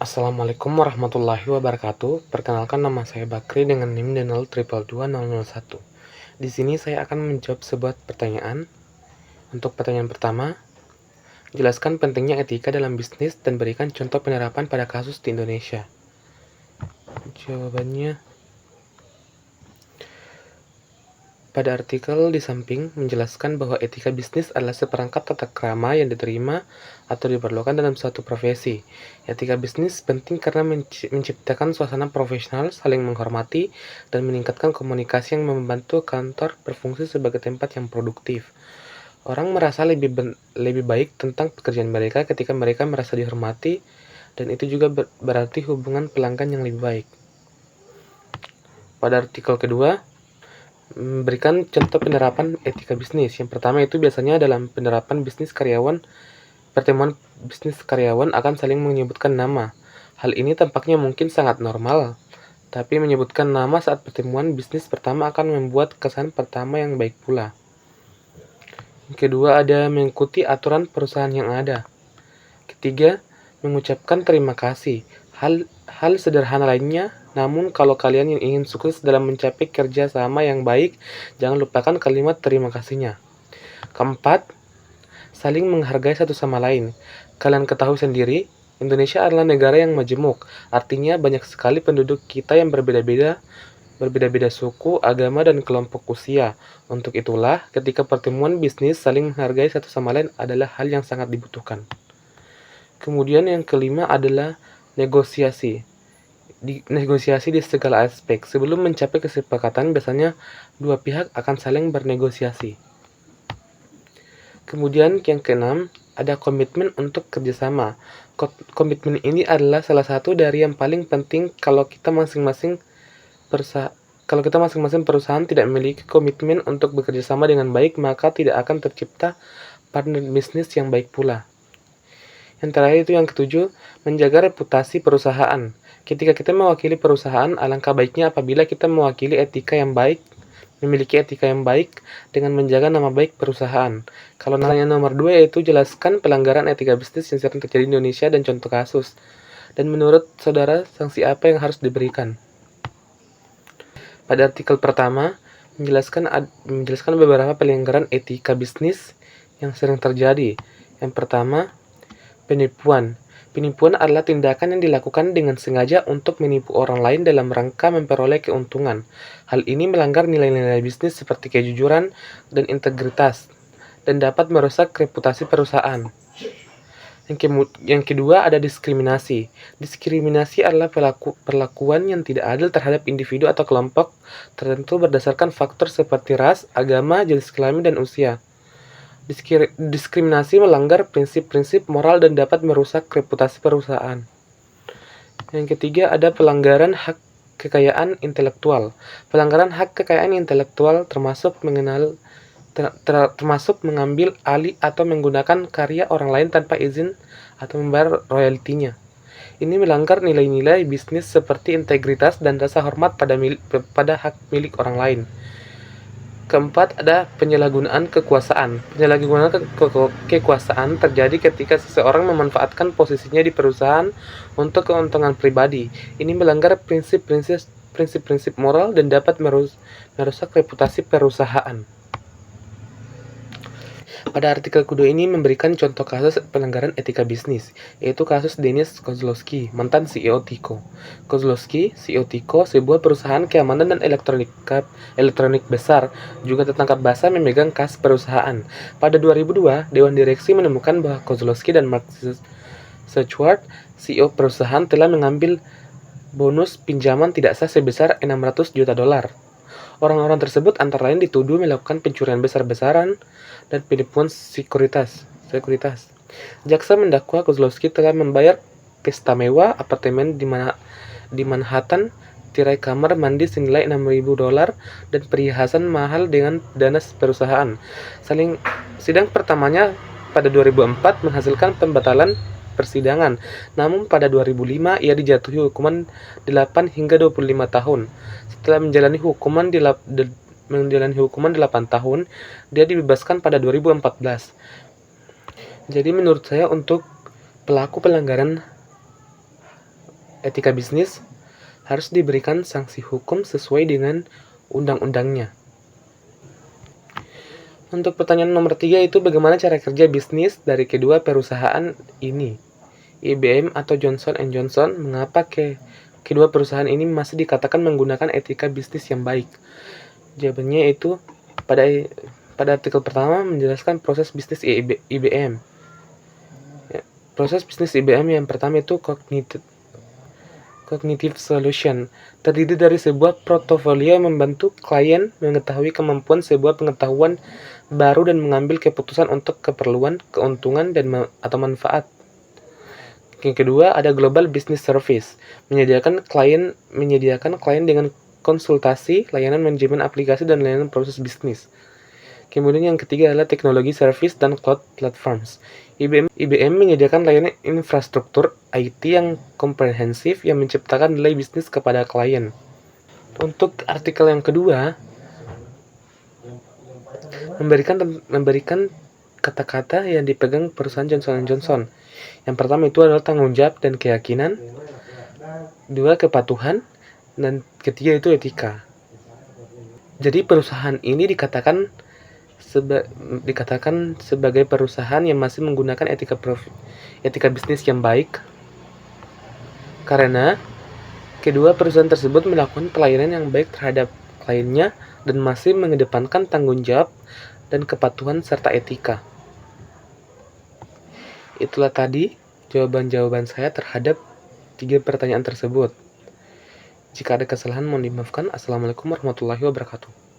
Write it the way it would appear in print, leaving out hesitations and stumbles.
Assalamualaikum warahmatullahi wabarakatuh. Perkenalkan, nama saya Bakri dengan NIM Denel 222001. Di sini saya akan menjawab sebuah pertanyaan. Untuk pertanyaan pertama, jelaskan pentingnya etika dalam bisnis dan berikan contoh penerapan pada kasus di Indonesia. Jawabannya, pada artikel di samping menjelaskan bahwa etika bisnis adalah seperangkat tata krama yang diterima atau diperlukan dalam suatu profesi. Etika bisnis penting karena menciptakan suasana profesional, saling menghormati, dan meningkatkan komunikasi yang membantu kantor berfungsi sebagai tempat yang produktif. Orang merasa lebih baik tentang pekerjaan mereka ketika mereka merasa dihormati, dan itu juga berarti hubungan pelanggan yang lebih baik. Pada artikel kedua, memberikan contoh penerapan etika bisnis. Yang pertama itu biasanya dalam penerapan bisnis karyawan, pertemuan bisnis karyawan akan saling menyebutkan nama. Hal ini tampaknya mungkin sangat normal, tapi menyebutkan nama saat pertemuan bisnis pertama akan membuat kesan pertama yang baik pula. Yang kedua, ada mengikuti aturan perusahaan yang ada. Ketiga, mengucapkan terima kasih. Hal sederhana lainnya, namun kalau kalian yang ingin sukses dalam mencapai kerja sama yang baik, jangan lupakan kalimat terima kasihnya. Keempat, saling menghargai satu sama lain. Kalian ketahui sendiri, Indonesia adalah negara yang majemuk. Artinya banyak sekali penduduk kita yang berbeda-beda suku, agama, dan kelompok usia. Untuk itulah, ketika pertemuan bisnis, saling menghargai satu sama lain adalah hal yang sangat dibutuhkan. Kemudian yang kelima adalah negosiasi. Negosiasi di segala aspek. Sebelum mencapai kesepakatan, biasanya dua pihak akan saling bernegosiasi. Kemudian yang keenam, ada komitmen untuk kerjasama. Komitmen ini adalah salah satu dari yang paling penting kalau kita masing-masing perusahaan tidak memiliki komitmen untuk bekerja sama dengan baik, maka tidak akan tercipta partner bisnis yang baik pula. Yang terakhir itu yang ketujuh, menjaga reputasi perusahaan. Ketika kita mewakili perusahaan, alangkah baiknya apabila kita memiliki etika yang baik dengan menjaga nama baik perusahaan. Kalau nanya nomor 2 yaitu jelaskan pelanggaran etika bisnis yang sering terjadi di Indonesia dan contoh kasus. Dan menurut saudara, sanksi apa yang harus diberikan? Pada artikel pertama, menjelaskan beberapa pelanggaran etika bisnis yang sering terjadi. Yang pertama, penipuan. Penipuan adalah tindakan yang dilakukan dengan sengaja untuk menipu orang lain dalam rangka memperoleh keuntungan. Hal ini melanggar nilai-nilai bisnis seperti kejujuran dan integritas, dan dapat merusak reputasi perusahaan. Yang kedua ada diskriminasi. Diskriminasi adalah perlakuan yang tidak adil terhadap individu atau kelompok tertentu berdasarkan faktor seperti ras, agama, jenis kelamin, dan usia. Diskriminasi melanggar prinsip-prinsip moral dan dapat merusak reputasi perusahaan. Yang ketiga ada pelanggaran hak kekayaan intelektual. Pelanggaran hak kekayaan intelektual termasuk mengambil alih atau menggunakan karya orang lain tanpa izin atau membayar royaltinya. Ini melanggar nilai-nilai bisnis seperti integritas dan rasa hormat pada hak milik orang lain. Keempat, ada penyalahgunaan kekuasaan. Penyalahgunaan kekuasaan terjadi ketika seseorang memanfaatkan posisinya di perusahaan untuk keuntungan pribadi. Ini melanggar prinsip-prinsip moral dan dapat merusak reputasi perusahaan. Pada artikel kedua ini memberikan contoh kasus pelanggaran etika bisnis, yaitu kasus Denis Kozlowski, mantan CEO Tyco. Kozlowski, CEO Tyco, sebuah perusahaan keamanan dan elektronik besar, juga tertangkap basah memegang kas perusahaan. Pada 2002, Dewan Direksi menemukan bahwa Kozlowski dan Mark Schwartz, CEO perusahaan, telah mengambil bonus pinjaman tidak sah sebesar $600 juta. Orang-orang tersebut antara lain dituduh melakukan pencurian besar-besaran dan penipuan sekuritas. Jaksa mendakwa Kozlowski telah membayar pesta mewah, apartemen di Manhattan, tirai kamar mandi senilai $6.000, dan perhiasan mahal dengan dana perusahaan. Sidang pertamanya pada 2004 menghasilkan pembatalan persidangan. Namun pada 2005 ia dijatuhi hukuman 8 hingga 25 tahun. Setelah menjalani hukuman 8 tahun, dia dibebaskan pada 2014. Jadi menurut saya untuk pelaku pelanggaran etika bisnis harus diberikan sanksi hukum sesuai dengan undang-undangnya. Untuk pertanyaan nomor 3 itu bagaimana cara kerja bisnis dari kedua perusahaan ini? IBM atau Johnson & Johnson, mengapa kedua perusahaan ini masih dikatakan menggunakan etika bisnis yang baik? Jawabannya itu pada artikel pertama menjelaskan proses bisnis IBM. Proses bisnis IBM yang pertama itu Cognitive Solution, terdiri dari sebuah portofolio yang membantu klien mengetahui kemampuan sebuah pengetahuan baru dan mengambil keputusan untuk keperluan, keuntungan, atau manfaat. Yang kedua ada Global Business Service, menyediakan klien dengan konsultasi, layanan manajemen aplikasi, dan layanan proses bisnis. Kemudian yang ketiga adalah teknologi service dan cloud platforms. IBM menyediakan layanan infrastruktur IT yang komprehensif yang menciptakan nilai bisnis kepada klien. Untuk artikel yang kedua, memberikan kata-kata yang dipegang perusahaan Johnson & Johnson. Yang pertama itu adalah tanggung jawab dan keyakinan, dua kepatuhan, dan ketiga itu etika. Jadi perusahaan ini dikatakan sebagai perusahaan yang masih menggunakan etika bisnis yang baik karena kedua perusahaan tersebut melakukan pelayanan yang baik terhadap kliennya dan masih mengedepankan tanggung jawab dan kepatuhan serta etika. Itulah tadi jawaban-jawaban saya terhadap 3 pertanyaan tersebut. Jika ada kesalahan mohon dimaafkan. Assalamualaikum warahmatullahi wabarakatuh.